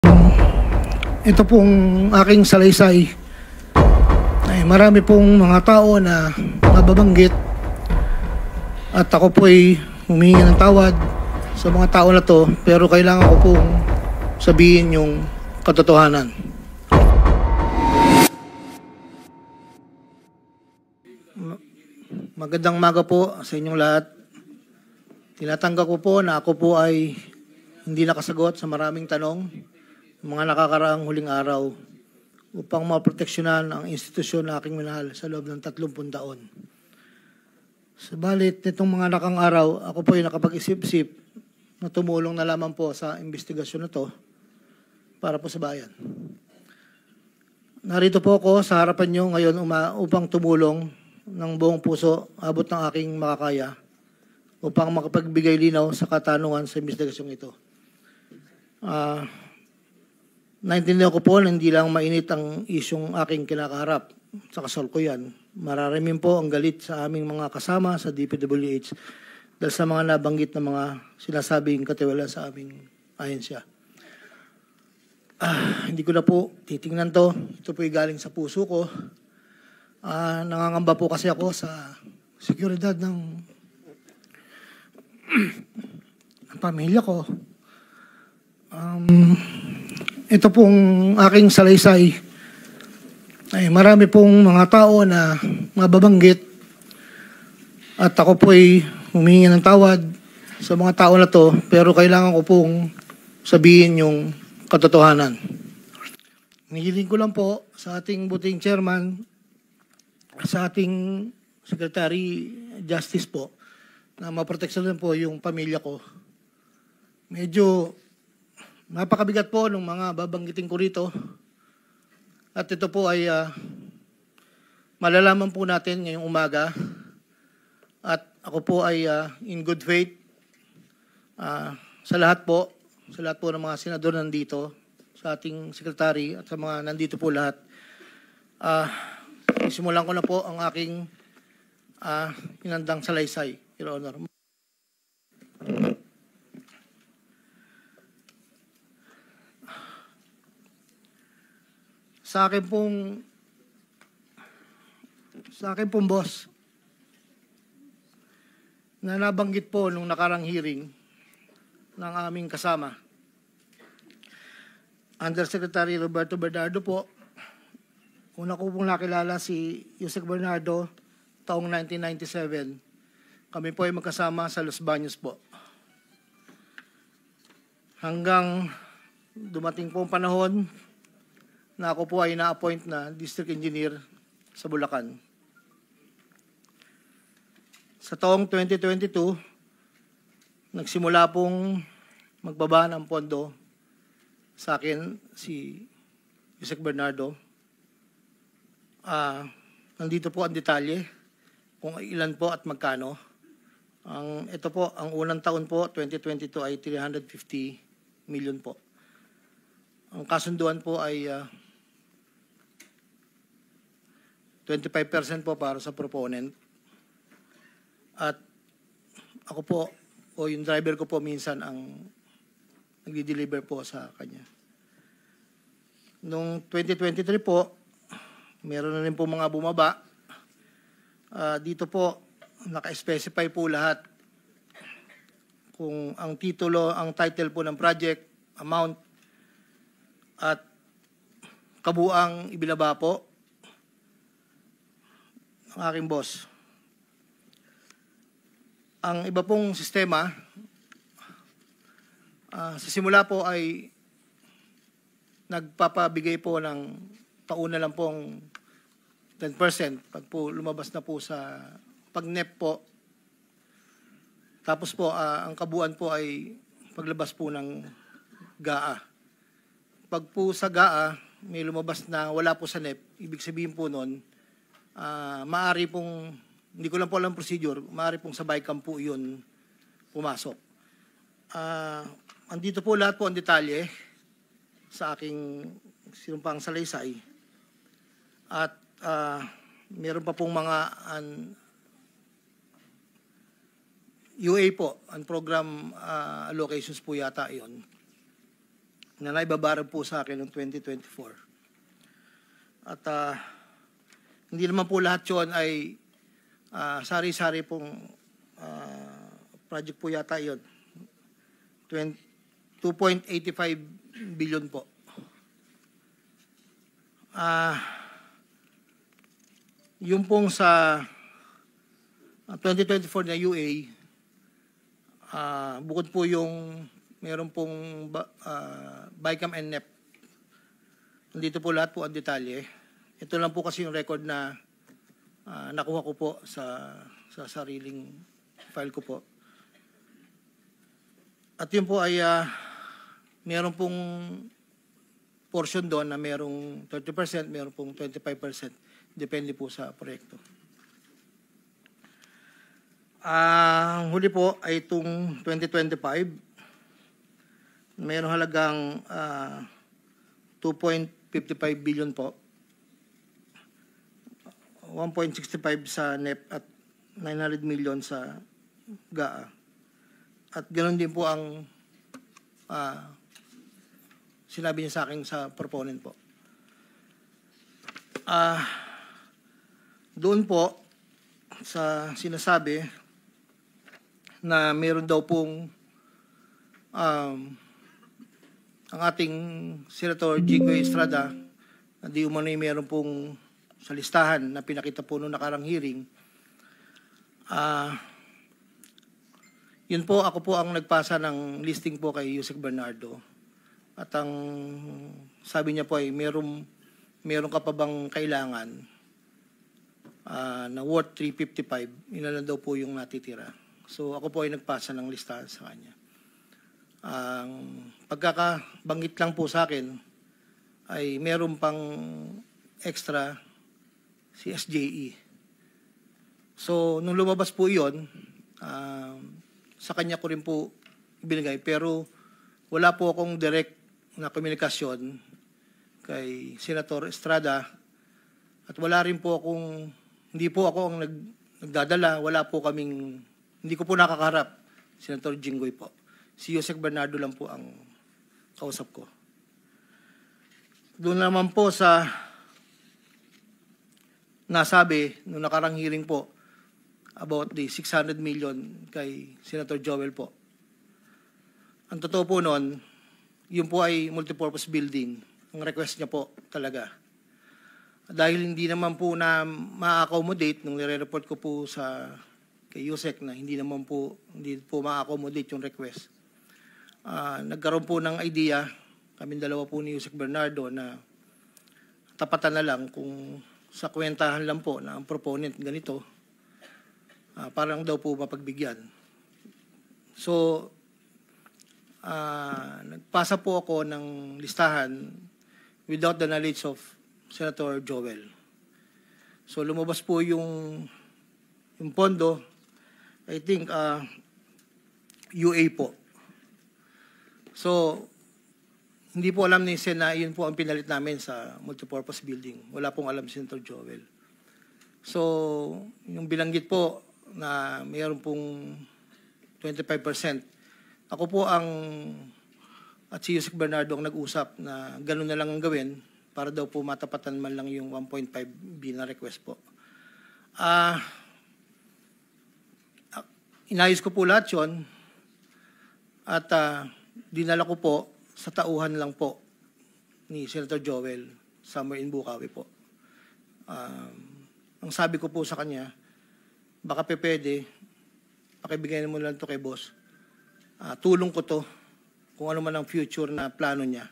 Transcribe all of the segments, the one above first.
Ito pong aking salaysay ay marami pong mga tao na nababanggit at ako po ay humingi ng tawad sa mga tao na to, pero kailangan ko pong sabihin yung katotohanan. Magandang umaga po sa inyong lahat. Tinatanggap ko po na ako po ay hindi nakasagot sa maraming tanong mga nakakaraang huling araw upang maproteksyonan ang institusyon na aking minahal sa loob ng 30 taon. Subalit nitong mga nakang araw, ako po ay nakapag-isip-isip na tumulong na lamang po sa investigasyon na to para po sa bayan. Narito po ako sa harapan nyo ngayon upang tumulong ng buong puso, abot ng aking makakaya, upang makapagbigay linaw sa katanungan sa investigasyong ito. Naintindihan ko po na hindi lang mainit ang isyong aking kinakaharap sa kasalukuyan. Mararamin po ang galit sa aming mga kasama sa DPWH dahil sa mga nabanggit na mga sinasabing katiwala sa aming ahensya. Hindi ko na po titingnan to. Ito po ay galing sa puso ko. Nangangamba po kasi ako sa seguridad ng pamilya ko. Ito pong aking salaysay ay marami pong mga tao na mababanggit at ako po ay humingi ng tawad sa mga tao na to, pero kailangan ko pong sabihin yung katotohanan. Nihiling ko lang po sa ating buting chairman, sa ating Secretary Justice po, na maproteksyonan po yung pamilya ko. Medyo napakabigat po ng mga babanggitin ko rito. At ito po ay malalaman po natin ngayong umaga. At ako po ay in good faith sa lahat po ng mga senador nandito, sa ating sekretary at sa mga nandito po lahat. Simulan ko na po ang aking inandang salaysay, Your Honor. Sa akin pong boss, na nabanggit po nung nakarang hearing ng aming kasama, Undersecretary Roberto Bernardo po. Una ko pong nakilala si Yusek Bernardo taong 1997. Kami po ay magkasama sa Los Baños po. Hanggang dumating po ang panahon na ako po ay na-appoint na district engineer sa Bulacan. Sa taong 2022, nagsimula pong magbaba ng pondo sa akin si Yusek Bernardo. Nandito po ang detalye kung ilan po at magkano. Ito po, ang unang taon po, 2022 ay 350 million po. Ang kasunduan po ay 25% po para sa proponent. At ako po, o yung driver ko po minsan ang nagdi-deliver po sa kanya. Noong 2023 po, meron na rin po mga bumaba. Dito po, naka-specify po lahat kung ang titulo, ang title po ng project, amount, at kabuang ibinaba po ang aking boss. Ang iba pong sistema, sa simula po ay nagpapabigay po ng taon na lang pong 10%. Pag po lumabas na po sa pag-NEP po. Tapos po, ang kabuuan po ay paglabas po ng GAA. Pag po sa GAA, may lumabas na wala po sa NEP, ibig sabihin po nun, maaari pong, hindi ko lang po alam procedure, maaari pong sa BICAM po yun pumasok. Andito po lahat po ang detalye sa aking sinumpang salaysay. At meron pa pong mga UA po, ang program allocations po yata yon. na naibabaran po sa akin noong 2024. At hindi naman po lahat yun ay sari-sari pong project po yata yun. 2.85 billion po. Yung pong sa 2024 na UA, bukod po yung meron pong BICAM and NEP. Nandito po lahat po ang detalye. Ito lang po kasi yung record na nakuha ko po sa sariling file ko po. At yun po ay meron pong portion doon na merong 30%, meron pong 25%. Depende po sa proyekto. Ang huli po ay itong 2025. Mayroong halagang 2.55 billion po. 1.65 sa NEP at 900 million sa GAA. At ganoon din po ang sinabi niya sa akin sa proponent po. Doon po sa sinasabi na meron daw pong ang ating Senator Jinggoy Estrada na di umano'y meron pong sa listahan na pinakita po noong nakarang hearing. Yun po, ako po ang nagpasa ng listing po kay Yusek Bernardo. At ang sabi niya po ay meron ka pa bang kailangan na worth 355, ilan daw po yung natitira. So ako po ay nagpasa ng listahan sa kanya. Ang pagkakabanggit lang po sa akin ay meron pang extra si SJE. So nung lumabas po iyon, sa kanya ko rin po binigay, pero wala po akong direct na komunikasyon kay Senator Estrada at wala rin po akong, hindi po ako ang nagdadala, wala po kaming, hindi ko po nakakaharap Senator Jinggoy po. Si Yusek Bernardo lang po ang kausap ko. Doon naman po sa nasabi nung nakarang hearing po about the 600 million kay Senator Joel po. Ang totoo po noon, yun po ay multipurpose building. Ang request niya po talaga. Dahil hindi naman po na ma-accommodate nung nire-report ko po sa kay Yusek na hindi po ma-accommodate yung request. Nagkaroon po ng idea, kaming dalawa po ni Yusek Bernardo na tapatan na lang kung sa kwentahan lang po na ang proponent ganito, parang daw po mapagbigyan. So, nagpasa po ako ng listahan without the knowledge of Senator Joel. So, lumabas po yung pondo, I think, UA po. So, hindi po alam ni Sen na yun po ang pinalit namin sa multipurpose building. Wala pong alam si Senator Joel. So, yung binanggit po na mayroon pong 25%, ako po ang at si Yusek Bernardo ang nag-usap na gano'n na lang ang gawin para daw po matapatan man lang yung 1.5 B na request po. Inayos ko po lahat yun at dinala ko po sa tauhan lang po ni Senator Joel somewhere in Bukawi po. Ang sabi ko po sa kanya, baka pwede, pakibigay mo lang to kay boss. Tulong ko to, kung ano man ang future na plano niya,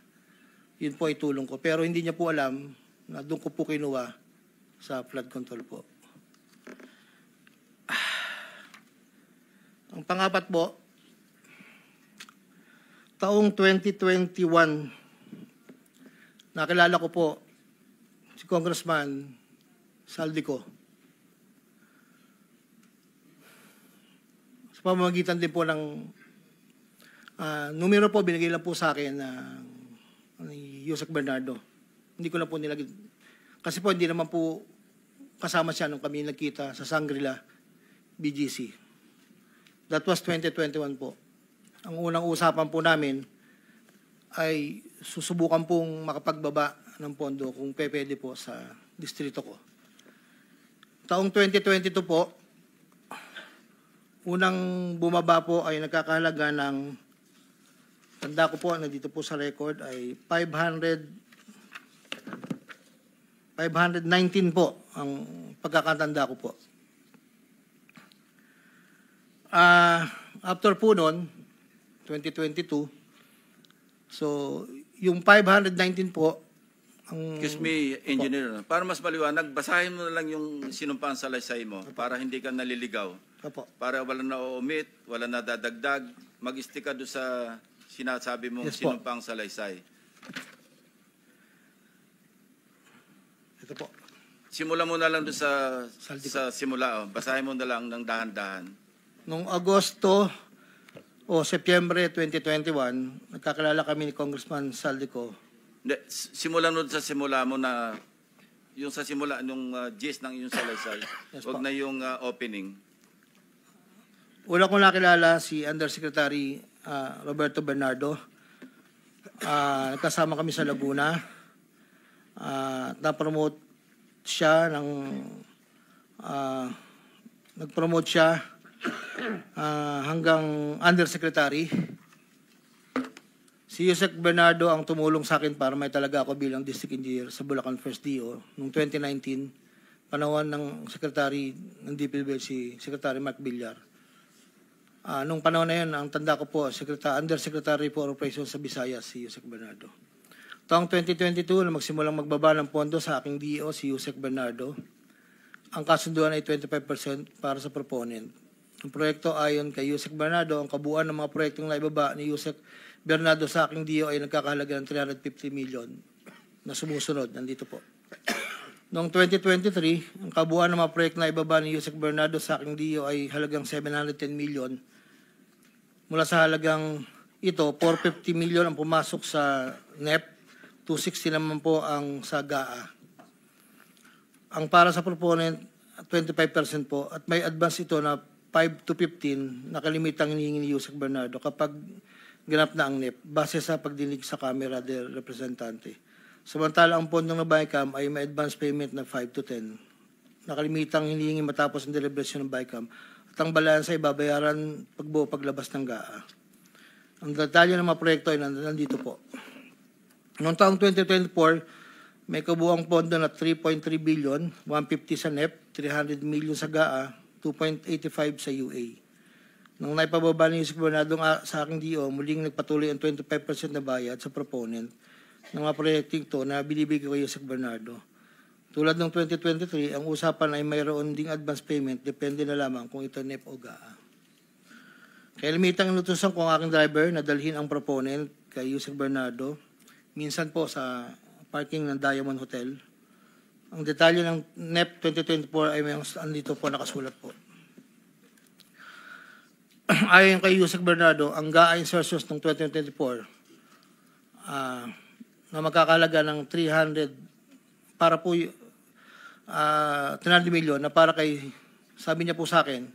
yun po ay tulong ko. Pero hindi niya po alam na doon ko po kinuha sa flood control po. Ang pangapat po, taong 2021, nakilala ko po si Congressman Saldico. Sa pamamagitan din po ng numero po, binigay lang po sa akin ni Yusek Bernardo. Hindi ko lang po nilagay. Kasi po hindi naman po kasama siya nung kami nagkita sa Shangri-La, BGC. That was 2021 po. Ang unang usapan po namin ay susubukan pong makapagbaba ng pondo kung pwede po sa distrito ko. Taong 2022 po, unang bumaba po ay nagkakahalaga ng, tanda ko po, nandito po sa record, ay 519 po ang pagkakatanda ko po. After po noon, 2022, so yung 519 po, ang... Excuse me, Engineer. Para mas maliwanag, basahin mo na lang yung sinumpang salaysay mo para hindi ka naliligaw. Opo. Para wala na omit, wala na dadagdag, mag-stick ka doon sa sinasabi mong Yes, po. sinumpang salaysay. Ito po. Simula mo na lang doon sa Saldi simula. Oh. Basahin mo na lang ng dahan-dahan. Noong Agosto o Setyembre 2021, nagkakilala kami ni Congressman Saldico. Hindi, simulan mo sa simula mo na yung sa simula nung gist ng iyong salaysay. Yes, Huwag po. na yung opening. Una kong nakilala si Undersecretary Roberto Bernardo. Nagkasama kami sa Laguna. Na-promote siya ng nag-promote siya hanggang Undersecretary. Si Yusek Bernardo ang tumulong sa akin para may talaga ako bilang District Engineer sa Bulacan First DO noong 2019, panahon ng Secretary ng DPWH si Secretary Mark Villar. Nung panahon na yun, ang tanda ko po, Undersecretary for Operations sa Visayas, si Yusek Bernardo. Taong 2022, na magsimulang magbaba ng pondo sa aking DO, si Yusek Bernardo, ang kasunduan ay 25% para sa proponent. Ang proyekto ayon kay Yusek Bernardo, ang kabuuan ng mga proyektong naibaba ni Yusek Bernardo sa aking DO ay nagkakahalaga ng 350 million na sumusunod. Nandito po. Noong 2023, ang kabuuan ng mga proyekto na ibaba ni Yusek Bernardo sa aking DO ay halagang 710 million. Mula sa halagang ito, 450 million ang pumasok sa NEP, 260 naman po ang sa GAA. Ang para sa proponent, 25% po, at may advance ito na 5 to 15 na kalimitang hinihingi ni Yusek Bernardo kapag ganap na ang NEP base sa pagdinig sa Kamera del Representante. Samantala, ang pondong na BICAM ay may advance payment na 5 to 10 na kalimitang hinihingi matapos ang deliberasyon ng BICAM at ang balansa ay babayaran pagbuo paglabas ng GAA. Ang detalye ng mga proyekto ay nandito po. Noong taong 2024, may kabuuang pondo na 3.3 billion, 150 sa NEP, 300 million sa GAA, 2.85 sa UA. Nung naipababa ni Yusek Bernardo sa aking DO, muling nagpatuloy ang 25% na bayad sa proponent ng mga proyekting to na binibigay ko kay Yusek Bernardo. Tulad ng 2023, ang usapan ay mayroon ding advance payment, depende na lamang kung ito NEP o GAA. Kaya limitang inutusan ko ang aking driver na dalhin ang proponent kay Yusek Bernardo, minsan po sa parking ng Diamond Hotel. Ang detalye ng NEP 2024 ay may andito po nakasulat po. Ayon kay Yusek Bernardo, ang GAA insertions ng 2024 na magkakalaga ng 300 para po 300 million na para kay, sabi niya po sa akin,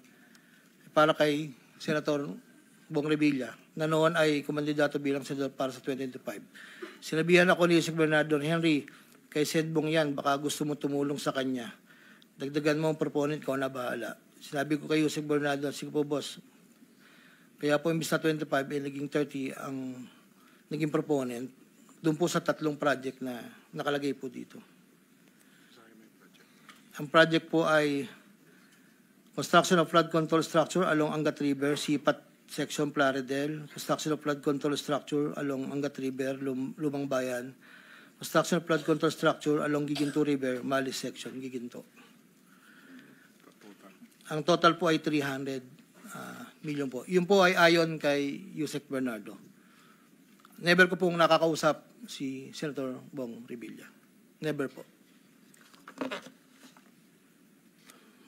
para kay Senator Bong Revilla na noon ay kumandidato bilang senador para sa 2025. Sinabihan ako ni Yusek Bernardo, Henry, kay Sed Bong yan, baka gusto mo tumulong sa kanya. Dagdagan mo ang proponent ko na bahala. Sinabi ko kay Yusek Bernardo, sige po boss, kaya po imbis na 25 ay naging 30 ang naging proponent doon po sa tatlong project na nakalagay po dito. Ang project po ay construction of flood control structure along Angat River, Sipat Section Plaridel, construction of flood control structure along Angat River, Lumang Bayan, construction of flood control structure along Giginto River, Malis Section, Giginto. Ang total po ay 300 million po. Yun po ay ayon kay Yusek Bernardo. Never ko pong nakakausap si Senator Bong Revilla. Never po.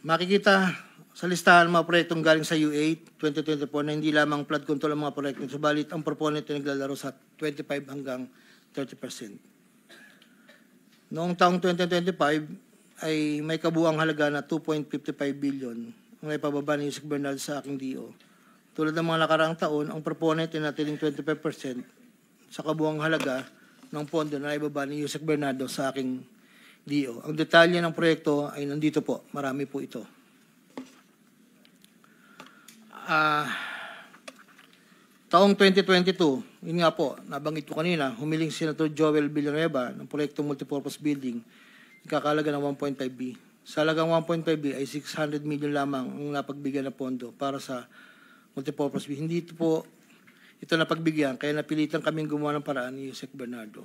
Makikita sa listahan mga proyektong galing sa UA 2024 na hindi lamang flood control ang mga proyekto, subalit ang proponent ay naglalaro sa 25 hanggang 30%. Noong taong 2025 ay may kabuuang halaga na 2.55 billion ang naipababa ni Yusek Bernardo sa aking DO. Tulad ng mga nakaraang taon, ang proponent ay natiling 25% sa kabuuang halaga ng pondo na ibaba ni Yusek Bernardo sa aking DO. Ang detalye ng proyekto ay nandito po. Marami po ito. Taong 2022, yun nga po, nabanggit ko kanina, humiling si Senator Joel Villanueva ng proyektong multipurpose building, ikakalaga ng 1.5B. Sa halagang 1.5B ay 600 million lamang ang napagbigyan na pondo para sa multipurpose building. Hindi ito napagbigyan, kaya napilitan kaming gumawa ng paraan ni Yusek Bernardo.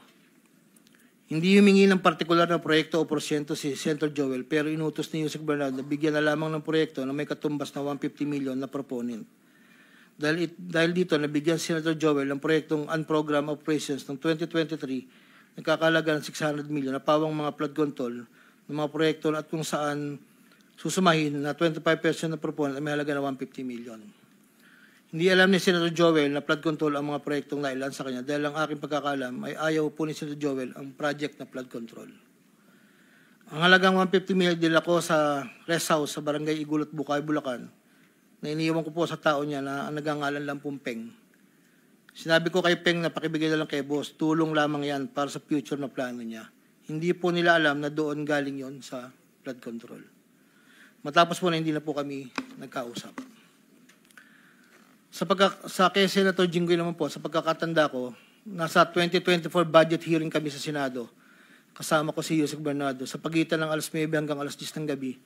Hindi humingi ng partikular na proyekto o porsyento si Senator Joel, pero inutos ni Yusek Bernardo na bigyan na lamang ng proyekto na may katumbas na 150 million na proponent. Dahil dito, nabigyan si Senator Joel ng proyektong unprogrammed operations ng 2023, nagkakalaga ng 600 million na pawang mga flood control ng mga proyekto at kung saan susumahin na 25% na proponent ay may halaga na 150 million. Hindi alam ni Senator Joel na flood control ang mga proyektong nailan sa kanya dahil ang aking pagkakalam ay ayaw po ni Senator Joel ang project na flood control. Ang halagang 150 million dila ko sa rest house sa Barangay Igulat, Bukay, Bulacan na iniiwan ko po sa tao niya na ang nagangalan lang pong Peng. Sinabi ko kay Peng na pakibigay na lang kay boss, tulong lamang yan para sa future na plano niya. Hindi po nila alam na doon galing yon sa flood control. Matapos po na hindi na po kami nagkausap. Sa kay Senator Jinggoy naman po, sa pagkakatanda ko, nasa 2024 budget hearing kami sa Senado. Kasama ko si Yusek Bernardo sa pagitan ng alas 9 hanggang alas 10 ng gabi.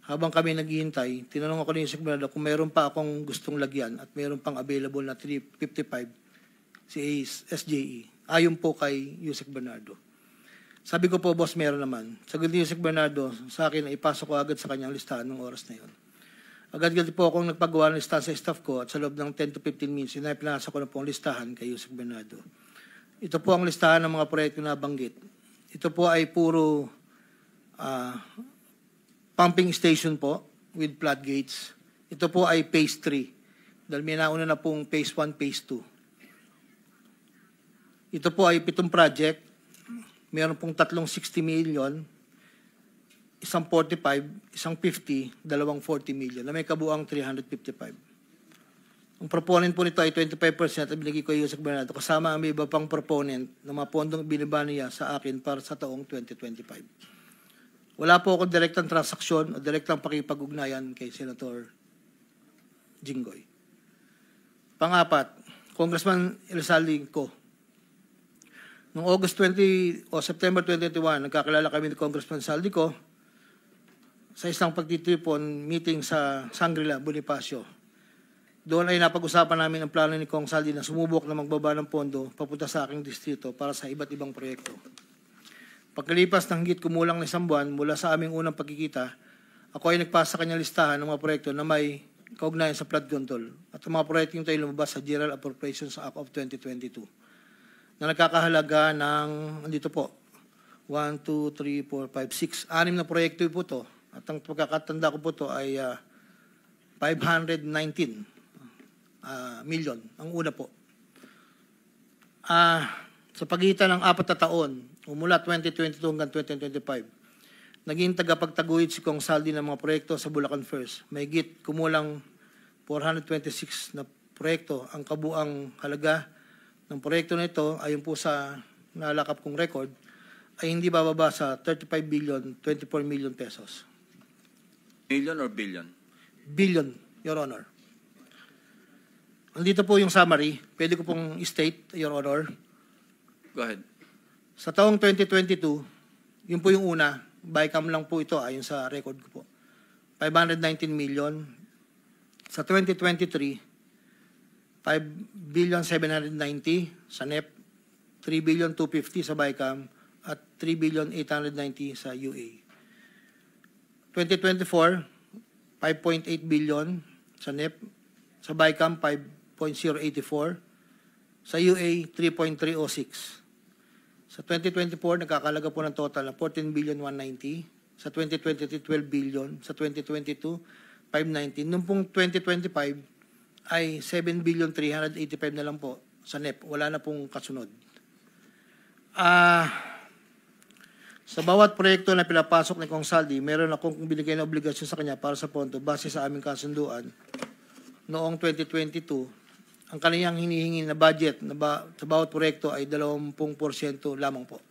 Habang kami naghihintay, tinanong ako ni Yusek Bernardo kung meron pa akong gustong lagyan at meron pang available na 355 si SJE. Ayon po kay Yusek Bernardo. Sabi ko po, boss, meron naman. Sagot ni Yusek Bernardo sa akin na ipasok ko agad sa kanyang listahan ng oras na yon. Agad-agad po akong nagpagawa ng listahan sa staff ko at sa loob ng 10 to 15 minutes, pinasa ko na po ang listahan kay Yusek Bernardo. Ito po ang listahan ng mga proyekto na banggit. Ito po ay puro pumping station po with floodgates. Ito po ay phase 3. Dahil may nauna na pong phase 1, phase 2. Ito po ay 7 project. Meron pong 360 million, isang 45, isang 50, dalawang 40 million na may kabuang 355. Ang proponent po nito ay 25% at binigay ko Yusek Bernardo kasama ang may iba pang proponent ng mga pondong binaba niya sa akin para sa taong 2025. Wala po akong direktang transaksyon o direktang pakipag-ugnayan kay Senator Jinggoy. Pang-apat, Congressman Elsaldi ko. Noong September 2021, nagkakilala kami ni Congressman Saldico sa isang pagtitipon meeting sa Shangri-La, Bonifacio. Doon ay napag-usapan namin ang plano ni Kong Saldi na sumubok na magbaba ng pondo papunta sa aking distrito para sa iba't ibang proyekto. Pagkalipas ng higit kumulang na isang buwan mula sa aming unang pagkikita, ako ay nagpasa sa kanyang listahan ng mga proyekto na may kaugnayan sa flood control at ang mga proyekto ito ay lumabas sa General Appropriations Act of 2022 na nagkakahalaga ng, andito po, 1, 2, 3, 4, 5, 6, 6 na proyekto po ito at ang pagkakatanda ko po ito ay 519 million, ang una po. Sa pagitan ng 4 na taon, mula 2022 hanggang 2025, naging tagapagtaguyod si Kong Saldi ng mga proyekto sa Bulacan First. May higit kumulang 426 na proyekto. Ang kabuang halaga ng proyekto na ito, ayon po sa nalakap kong record, ay hindi bababa sa 35 billion, 24 million pesos. Million or billion? Billion, Your Honor. Andito po yung summary. Pwede ko pong state, Your Honor. Go ahead. Sa taong 2022, yun po yung una, bycam lang po ito ayon sa record ko po. 519 million. Sa 2023, 5 billion 790 sa NEP, 3 billion 250 sa bycam, at 3 billion 890 sa UA. 2024, 5.8 billion sa NEP, sa bycam 5.084, sa UA 3.306. Sa 2024, nagkakalaga po ng total na 14 billion 190. Sa 2023, 12 billion. Sa 2022, 519. Noong pong 2025 ay 7 billion 385 na lang po sa NEP. Wala na pong kasunod. Sa bawat proyekto na pinapasok ni Kong Saldi, meron akong binigay na obligasyon sa kanya para sa pondo base sa aming kasunduan noong 2022 ang kaniyang hinihingi na budget sa bawat proyekto ay 20% lamang po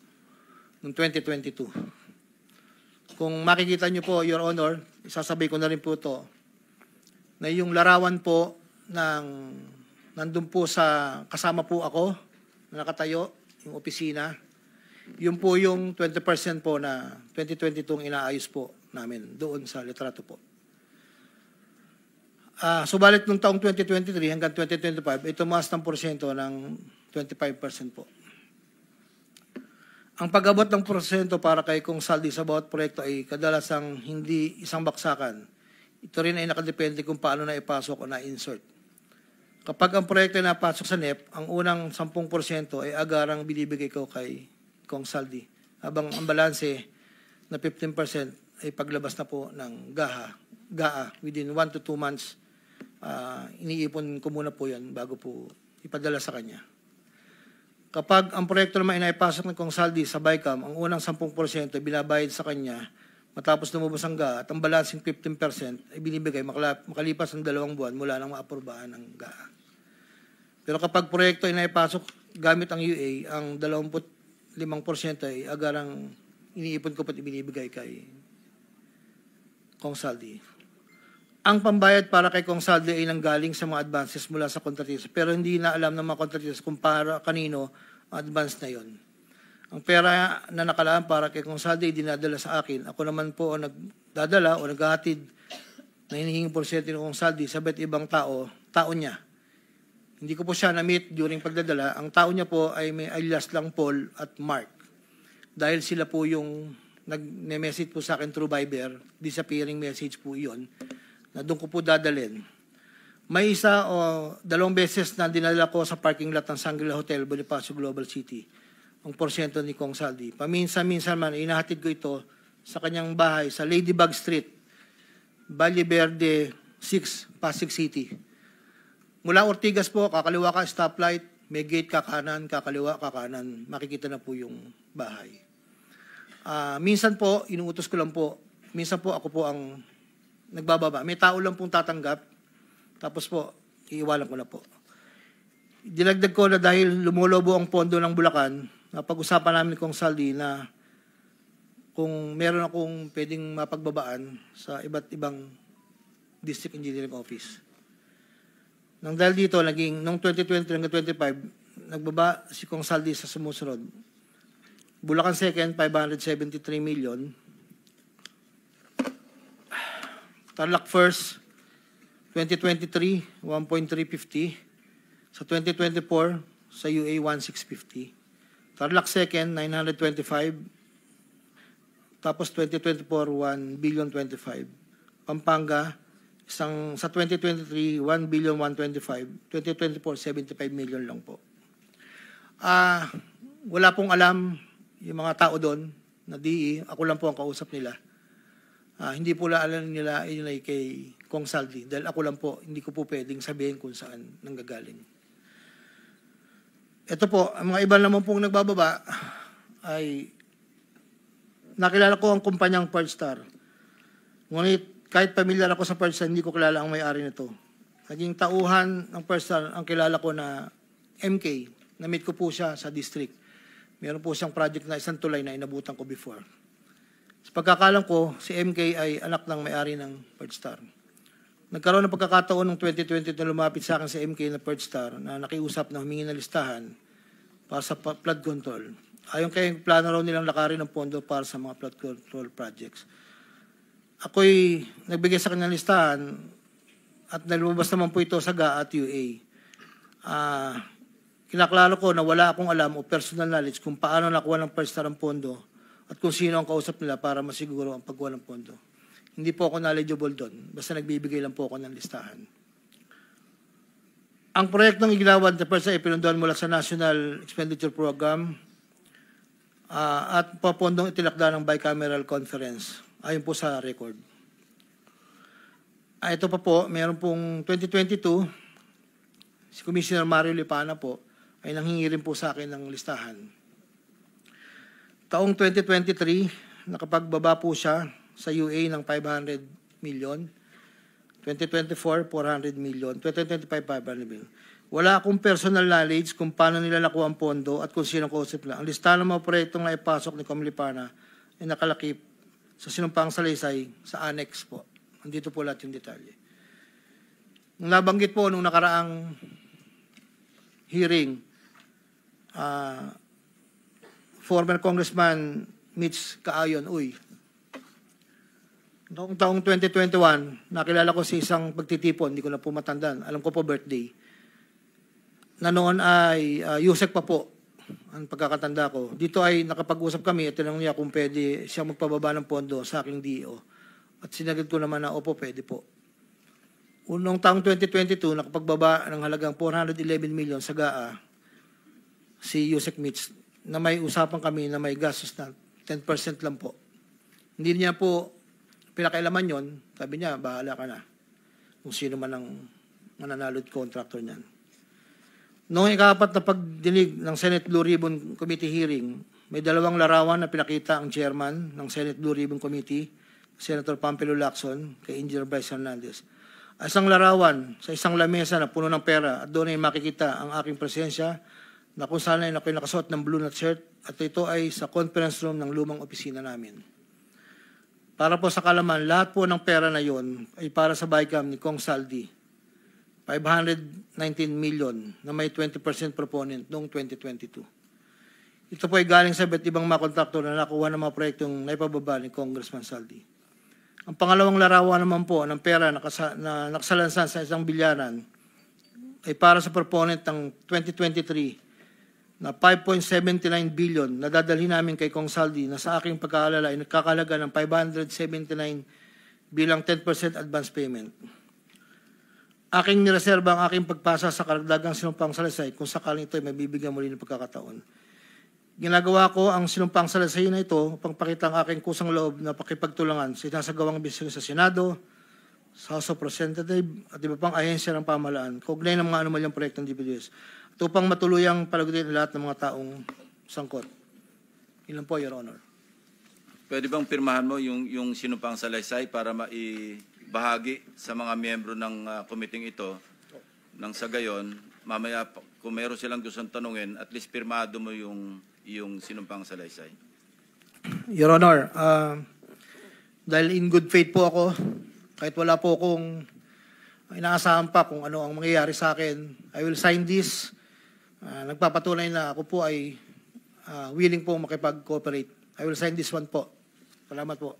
noong 2022. Kung makikita niyo po, Your Honor, isasabay ko na rin po ito, na yung larawan po nandun po sa kasama po ako na nakatayo, yung opisina, yun po yung 20% po na 2022 inaayos po namin doon sa litrato po. Subalit nung taong 2023 hanggang 2025, ito tumaas ng porsyento ng 25% po. Ang pag-abot ng porsyento para kay Kong Saldi sa bawat proyekto ay kadalasang hindi isang baksakan. Ito rin ay nakadepende kung paano na ipasok o na-insert. Kapag ang proyekto ay napasok sa NEP, ang unang 10% ay agarang binibigay ko kay Kong Saldi. Habang ang balanse na 15% ay paglabas na po ng GAA within 1 to 2 months. Iniipon ko muna po yan bago po ipadala sa kanya. Kapag ang proyekto naman ay naipasok ng Kong Saldi sa BICAM, ang unang 10% ay binabayad sa kanya matapos lumabas ang GAA at ang balancing 15% ay binibigay makalipas ng 2 buwan mula nang maaprubahan ng GAA. Pero kapag proyekto ay naipasok gamit ang UA, ang 25% ay agarang iniipon ko pat ibinibigay kay Kong Saldi. Ang pambayad para kay Kong Saldi ay nanggaling sa mga advances mula sa kontratista, pero hindi na alam ng mga kontratista kung para kanino ang advance na yon. Ang pera na nakalaan para kay Kong Saldi ay dinadala sa akin. Ako naman po ang nagdadala o naghahatid na hinihingi porsyento ng Kong Saldi sa iba't ibang tao niya. Hindi ko po siya na-meet during pagdadala. Ang tao niya po ay may alias lang Paul at Mark. Dahil sila po yung nag-message po sa akin through Viber, disappearing message po iyon, na doon ko po dadalhin. May isa o 2 beses na dinala ko sa parking lot ng Shangri-La Hotel, Bonifacio Global City, ang porsyento ni Kong Saldi. Paminsan-minsan man, inahatid ko ito sa kanyang bahay sa Ladybug Street, Valle Verde 6, Pasig City. Mula Ortigas po, kakaliwa ka, stoplight, may gate ka kanan, kakaliwa ka kanan, makikita na po yung bahay. Minsan po, inuutos ko lang po, minsan po ako po ang nagbababa. May tao lang pong tatanggap, tapos po, iiwanan ko na po. Dinagdag ko na dahil lumulobo ang pondo ng Bulacan, napag-usapan namin kong Saldi na kung meron akong pwedeng mapagbabaan sa iba't ibang district engineering office. Nang dahil dito, noong 2020 hanggang 2025, nagbaba si Kong Saldi sa sumusunod. Bulacan 2nd, 573 million. Tarlac 1st, 2023, 1.350. Sa 2024, sa UA, 1.650. Tarlac 2nd, 925. Tapos 2024, 1.025 billion. Pampanga, sa 2023, 1.125 billion. 2024, 75 million lang po. Wala pong alam yung mga tao doon na DE. Ako lang po ang kausap nila. Hindi po alam nila yun ay kay Kong Saldi. Dahil ako lang po, hindi ko po pwedeng sabihin kung saan nanggagaling. Ito po, ang mga iba naman pong nagbababa ay nakilala ko ang kumpanyang Perdstar. Ngunit kahit pamilyar ako sa Perdstar, hindi ko kilala ang may-ari nito. Naging tauhan ng Perdstar ang kilala ko na MK. Na-meet ko po siya sa district. Meron po siyang project na isang tulay na inabutan ko before. Sa pagkakalam ko, si MK ay anak ng may-ari ng Perdstar. Nagkaroon ng pagkakataon ng 2020 na lumapit sa akin si MK na Perdstar na nakiusap na humingi ng listahan para sa flood control. Ayon kay plano raw nilang lakarin ng pondo para sa mga flood control projects. Ako'y nagbigay sa kanyang listahan at nalumabas naman po ito sa GAA at UA. Kinaklaro ko na wala akong alam o personal knowledge kung paano nakuha ng Perdstar ang pondo at kung sino ang kausap nila para masiguro ang pagkuha ng pondo. Hindi po ako knowledgeable doon. Basta nagbibigay lang po ako ng listahan. Ang proyektong iginawa ng Perdstar ay pinunduan mula sa National Expenditure Program at papondong itinakda ng bicameral conference. Ayon po sa record. Ito pa po, meron pong 2022, si Commissioner Mario Lipana po ay nanghingi rin po sa akin ng listahan. Taong 2023, nakapagbaba po siya sa UA ng 500 million. 2024, 400 million. 2025, 500 million. Wala akong personal knowledge kung paano nila nakuha ang pondo at kung sino kausap nila. Ang listahan ng mga proyektong naipasok ni Comilipana ay nakalakip sa sinumpang salaysay sa annex po. Andito po lahat yung detalye. Nung nabanggit po nung nakaraang hearing, former Congressman Mitch Kaayon, noong taong 2021, nakilala ko si isang pagtitipon, hindi ko na po matandaan, alam ko po birthday, na noon ay Yusek pa po ang pagkakatanda ko. Dito ay nakapag-usap kami at tinanong niya kung pwede siya magpababa ng pondo sa aking DO. At sinagot ko naman na opo, pwede po. Noong taong 2022, nakapagbaba ng halagang 411 million sa GAA si Yusek Mitch na may usapan kami na may gastos na 10% lang po. Hindi niya po pinakailaman yon. Sabi niya, bahala ka na kung sino man ang mananalo at contractor niyan. Noong ikapat na pagdinig ng Senate Blue Ribbon Committee hearing, may dalawang larawan na pinakita ang chairman ng Senate Blue Ribbon Committee, Senator Pampilo Lacson, kay Engineer Bryce Hernandez. Isang larawan sa isang lamesa na puno ng pera at doon ay makikita ang aking presensya na kung saan ay nakasuot ng blue na shirt at ito ay sa conference room ng lumang opisina namin. Para po sa kalaman, lahat po ng pera na yon ay para sa BICAM ni Kong Saldi. 519 million na may 20% proponent noong 2022. Ito po ay galing sa iba't ibang mga kontraktor na nakuha ng mga proyektong naipababa ni Congressman Saldi. Ang pangalawang larawan naman po ng pera na nakasalansan sa isang bilyaran ay para sa proponent ng 2023 na 5.79 billion na dadalhin namin kay Kong Saldi na sa aking pagkaalala ay nagkakalaga ng 579 bilang 10% advance payment. Aking nireserba ang aking pagpasa sa karagdagang sinumpang salaysay kung sakaling ito ay mabibigyan muli ng pagkakataon. Ginagawa ko ang sinumpang salaysay na ito upang pakita ang aking kusang loob na pakipagtulangan sa sinasagawang bisyo sa Senado, sa House of Representatives at iba pang ahensya ng pamahalaan, kaugnay ng mga anomalyang proyektong DPWH, at upang matuluyang palagutin lahat ng mga taong sangkot. Ilan po, Your Honor. Pwede bang pirmahan mo yung sinumpang salaysay para maibahagi sa mga miyembro ng committee ito nang sa gayon, mamaya kung meron silang gustong tanungin, at least pirmado mo yung sinumpang salaysay. Your Honor, dahil in good faith po ako, kahit wala po akong inaasahan pa kung ano ang mangyayari sa akin, I will sign this. Nagpapatunay na ako po ay willing po makipag-cooperate. I will sign this one po. Salamat po.